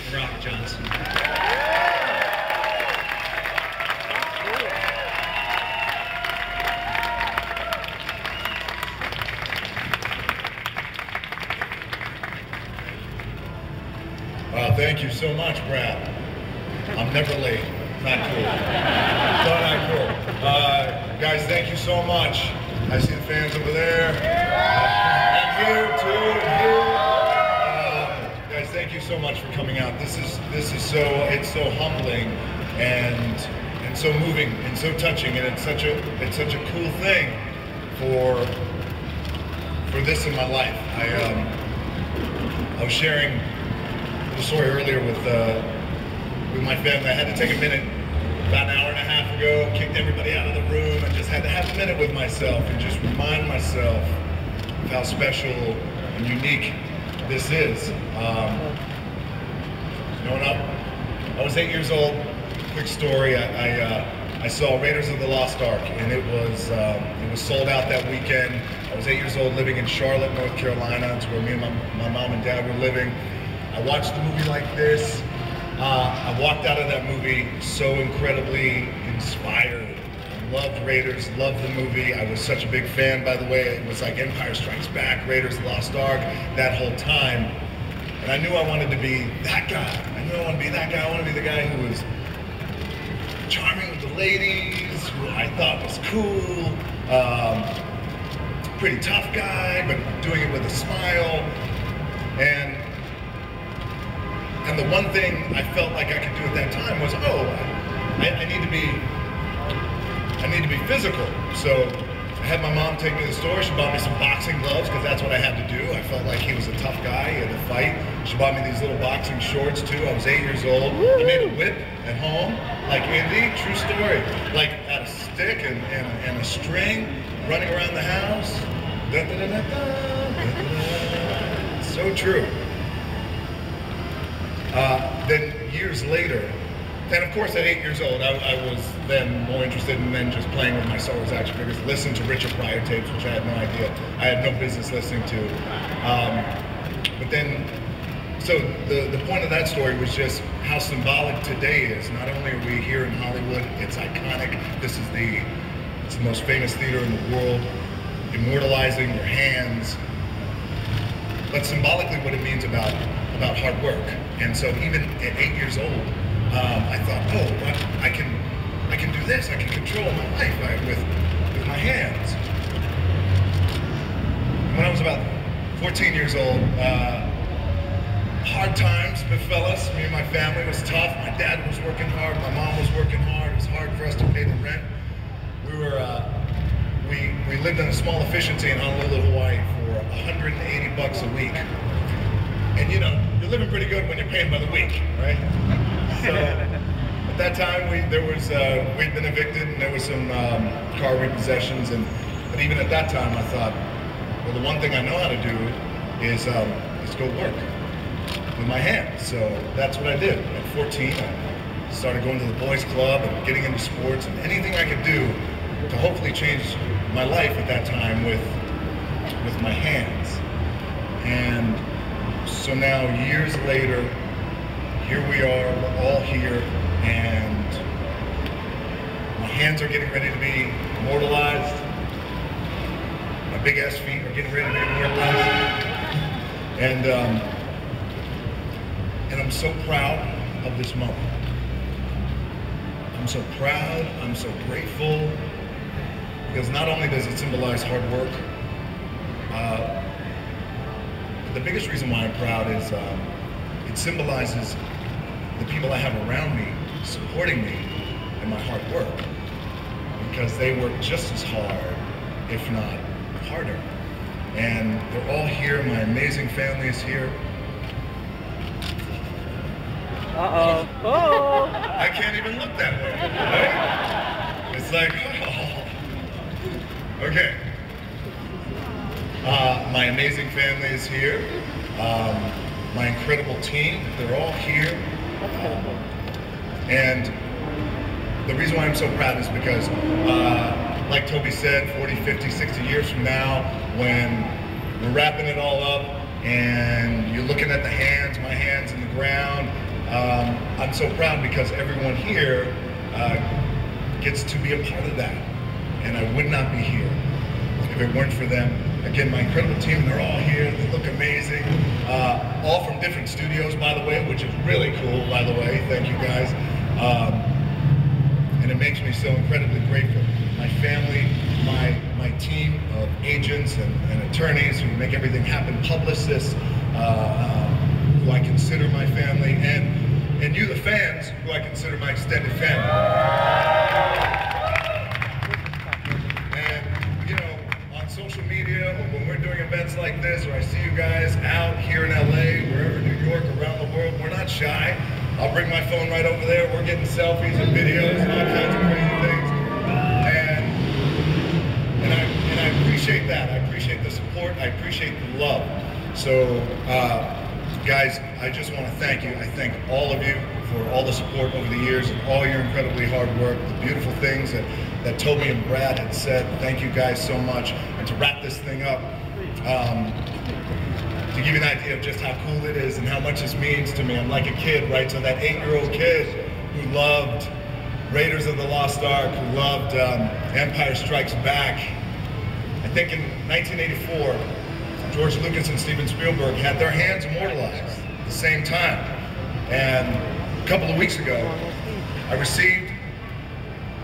Dwayne Johnson. Thank you so much, Brad. I'm never late. Not cool. Not cool. Guys, thank you so much. I see the fans over there. And here too. Guys, thank you so much for coming out. This is it's so humbling and so moving and so touching, and it's such a cool thing for this in my life. I was sharing the story earlier with my family. I had to take a minute about an hour and a half ago, kicked everybody out of the room, and just had to have a minute with myself and just remind myself of how special and unique this is. Growing up, I was 8 years old. Quick story, I saw Raiders of the Lost Ark, and it was sold out that weekend. I was 8 years old, living in Charlotte, North Carolina. It's where me and my mom and dad were living. I watched the movie like this. I walked out of that movie so incredibly inspired. I loved Raiders, loved the movie. I was such a big fan, by the way. It was like Empire Strikes Back, Raiders of the Lost Ark, that whole time. And I knew I wanted to be that guy. I knew I wanted to be that guy. I wanted to be the guy who was charming with the ladies, who I thought was cool, pretty tough guy, but doing it with a smile. And the one thing I felt like I could do at that time was, I need to be physical. So I had my mom take me to the store. She bought me some boxing gloves because that's what I had to do. I felt like he was a tough guy. He had to fight. She bought me these little boxing shorts too. I was 8 years old. I made a whip at home, like Indy, true story. Like out of stick and a string, running around the house. Da, da, da, da, da, da, da. So true. Then years later, and of course at 8 years old, I was then more interested in then just playing with my Star Wars action figures, listened to Richard Pryor tapes, which I had no idea, I had no business listening to. But then, so the point of that story was just how symbolic today is. Not only are we here in Hollywood, it's iconic. It's the most famous theater in the world, immortalizing your hands, but symbolically what it means about hard work. And so even at 8 years old, I thought, I can do this. I can control my life with my hands. When I was about 14 years old, hard times befell us. Me and my family was tough. My dad was working hard. My mom was working hard. It was hard for us to pay the rent. We lived in a small efficiency in Honolulu, Hawaii for $180 a week. And you know, you're living pretty good when you're paying by the week, right? So at that time, we'd been evicted, and there was some car repossessions, but even at that time, I thought, well, the one thing I know how to do is go work with my hands. So that's what I did. At 14, I started going to the boys club and getting into sports, and anything I could do to hopefully change my life at that time with my hands. And so now, years later, here we are, we're all here, and my hands are getting ready to be immortalized. My big ass feet are getting ready to be immortalized. And I'm so proud of this moment. I'm so proud, I'm so grateful, because not only does it symbolize hard work, the biggest reason why I'm proud is it symbolizes the people I have around me supporting me in my hard work, because they work just as hard, if not harder. And they're all here. My amazing family is here. Uh-oh. Oh! I can't even look that way, right? It's like, oh. Okay. My amazing family is here. My incredible team, they're all here. And the reason why I'm so proud is because, like Toby said, 40, 50, 60 years from now, when we're wrapping it all up and you're looking at the hands, my hands in the ground, I'm so proud because everyone here gets to be a part of that. And I would not be here if it weren't for them. Again, my incredible team, they're all here, they look amazing. All from different studios, by the way, which is really cool, by the way. Thank you guys. And it makes me so incredibly grateful. My family, my team of agents and attorneys who make everything happen, publicists, who I consider my family, and you, the fans, who I consider my extended family. And, you know, on social media, or when we're doing events like this, or I see you guys out here in LA, wherever, New York, around the world, we're not shy. I'll bring my phone right over there. We're getting selfies and videos and all kinds of crazy things. And I appreciate that. I appreciate the support. I appreciate the love. So, guys, I just want to thank you. I thank all of you for all the support over the years and all your incredibly hard work, the beautiful things that Toby and Brad had said. Thank you guys so much. And to wrap this thing up, to give you an idea of just how cool it is and how much this means to me, I'm like a kid, right? So that 8-year-old kid who loved Raiders of the Lost Ark, who loved Empire Strikes Back. I think in 1984, George Lucas and Steven Spielberg had their hands immortalized at the same time. And a couple of weeks ago, I received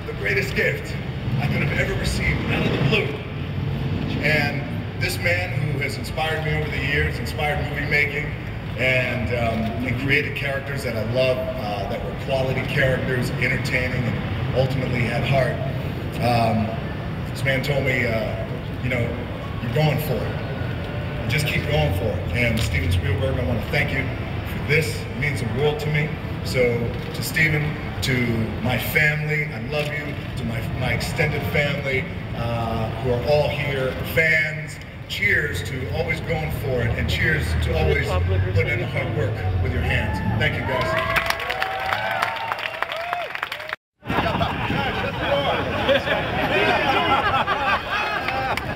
the greatest gift I could have ever received out of the blue. And this man who has inspired me over the years, inspired movie making, and created characters that I love, that were quality characters, entertaining, and ultimately had heart. This man told me, you know, you're going for it. Just keep going for it. And Steven Spielberg, I want to thank you for this. It means the world to me. So to Steven, to my family, I love you. To my extended family, who are all here, fans, cheers to always going for it, and cheers to always putting in the hard work with your hands. Thank you, guys.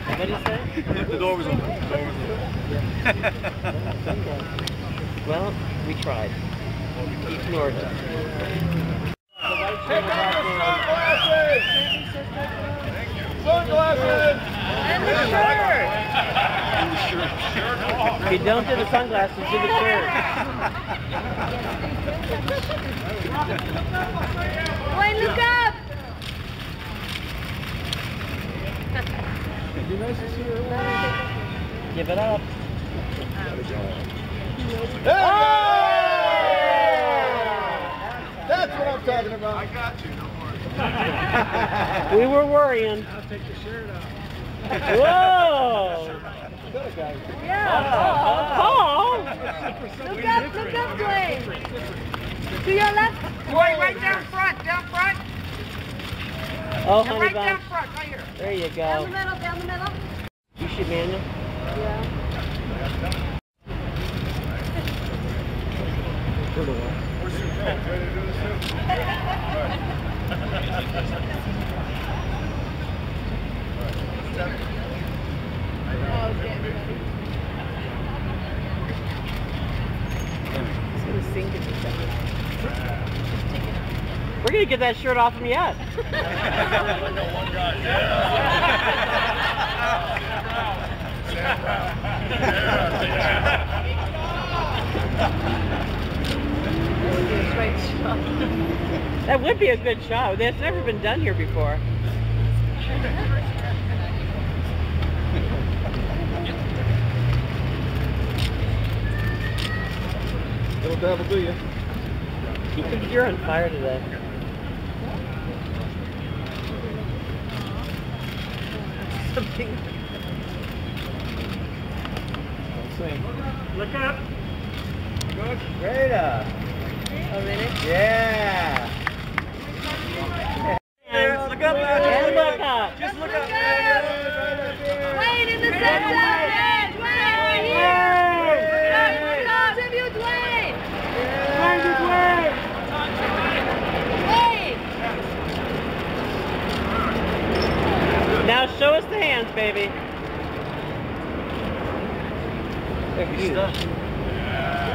What did you say? The door was open. Well, we tried. He ignored us. Take off the sunglasses! Sunglasses! And the shirt! If you don't do the sunglasses, do the shirt. Dwayne, look up! It'd be nice to see her. Give it up. Oh! That's what I'm talking about. I got you, don't worry. We were worrying. I'll take the shirt off. Whoa! Yeah. Oh! Look up, Dwayne. To your left. Dwayne, right down front, down front. Oh, And honey right down bun. front, right here. There you Down the go. middle, down the middle. You should manual. Yeah. Ready to do this too? He's gonna sing to me something. We're gonna get that shirt off him yet. That would be a good shot. That's never been done here before. Little devil, do you? You're on fire today. Something. Sing. Look up. Good. Great up. Oh, really? Yeah. Look up, and look up. Just look up. Dwayne in the center! Dwayne! Right here! Lots of you, Dwayne! Dwayne! Now show us the hands, baby. They're huge.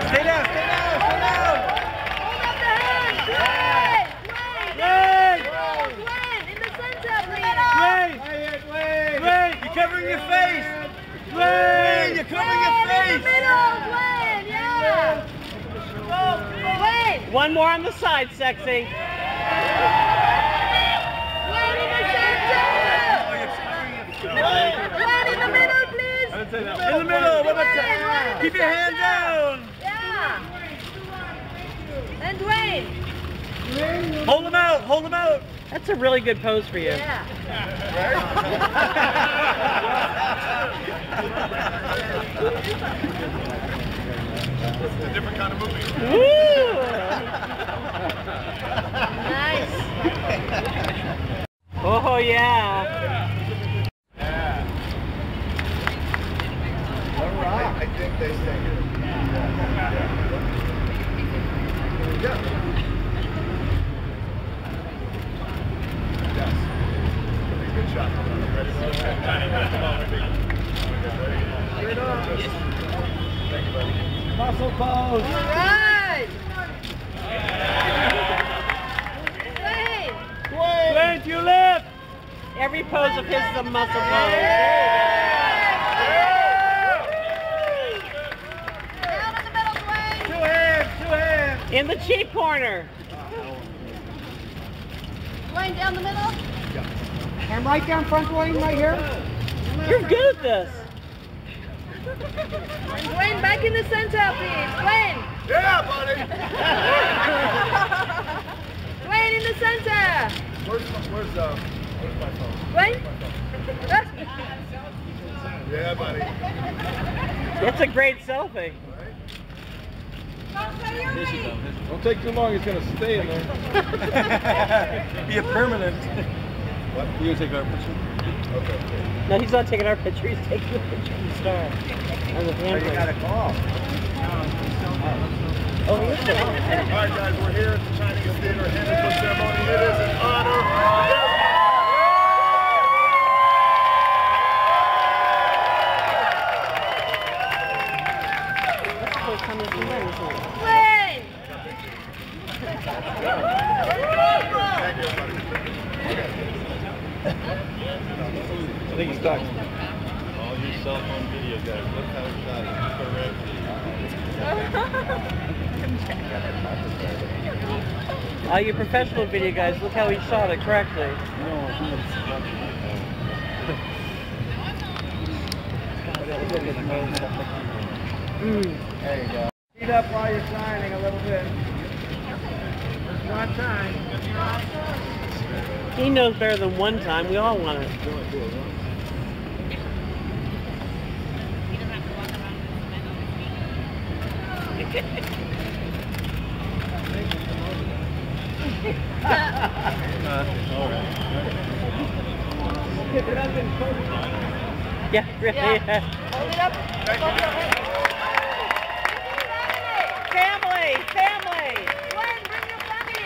Stay down, stay down, stay down. One more on the side, sexy. Dwayne in the center. Dwayne in the middle, please. In the middle. What about that? Keep your hand down. Yeah. And Dwayne. Hold him out. Hold him out. That's a really good pose for you. Yeah. It's a different kind of movie. Woo! Nice. Oh yeah. I think they stay here. Yeah. Yes. Good shot. Ready? Come on, baby. Straight up. Thank you, buddy. Muscle pose. All right. Dwayne. Dwayne, to your left. Every pose of his is a muscle pose. Down in the middle, Dwayne. Two hands. In the cheap corner. Dwayne, down the middle. And right down front, Dwayne, right here. You're good at this. And Dwayne, back in the center, please. Dwayne. Yeah, buddy. Dwayne in the center. Where's my phone? Dwayne. Yeah, buddy. It's a great selfie. Don't take too long. He's gonna stay in there. Be a permanent. What? You gonna take our picture? Okay. No, he's not taking our picture. He's taking the picture of the star. On the handle. call. Oh, here's the All right, guys, we're here at the Chinese Theater Handbook Ceremony. It is an honor. Dwayne. Thank you, buddy. I think he's stuck. All you cell phone video guys, look how it's shot correctly. All you professional video guys, look how he shot it correctly. There you go. Speed up while you're signing a little bit. Just one time. He knows better than one time. We all want it. All right. Yeah, really. Yeah. Hold it up. Family, family. Dwayne, bring your family.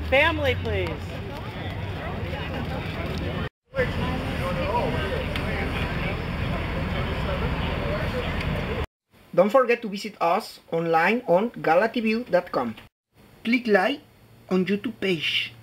Family, please. Don't forget to visit us online on galatv.com. Click like on YouTube page.